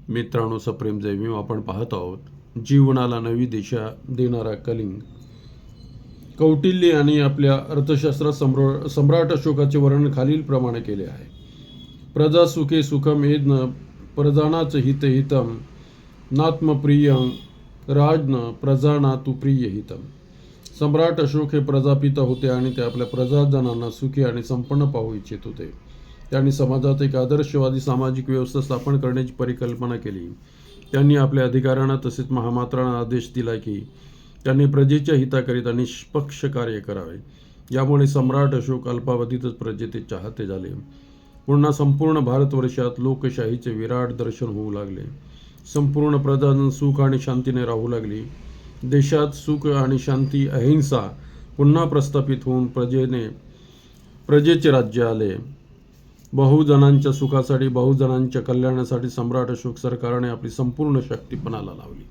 मित्रांनो, सप्रेम जय भीम. आपण पाहत आहोत जीवनाला नवी दिशा देणारा कलिंग. कौटिल्य आणि आपल्या अर्थशास्त्रात सम्राट अशोकाचे वर्णन खालील प्रमाणे केले आहे. प्रजा सुखे सुखम येद्न प्रजानाच हित हितम नात्मप्रियं राजन प्रजाना तु प्रिय हितम. सम्राट अशोक हे प्रजापिता होते आणि ते आपल्या प्रजाजनांना सुखी आणि संपन्न पाहू इच्छित होते. त्यांनी समाजात एक आदर्शवादी सामाजिक व्यवस्था स्थापन करण्याची परिकल्पना केली. त्यांनी आपल्या अधिकाऱ्यांना तसेच महामात्रांना आदेश दिला की त्यांनी प्रजेच्या हिताकरिता निष्पक्ष कार्य करावे. यामुळे सम्राट अशोक अल्पावधीतच प्रजेचे चाहते झाले. पुन्हा संपूर्ण भारतवर्षात लोकशाहीचे विराट दर्शन होऊ लागले. संपूर्ण प्रजाजन सुख आणि शांतीने राहू लागली. देशात सुख आणि शांती, अहिंसा पुन्हा प्रस्थापित होऊन प्रजेचे राज्य आले. बहुजनांच्या सुखासाठी, बहुजनांच्या कल्याणासाठी सम्राट अशोक सरकारने आपली संपूर्ण शक्ती पणाला लावली.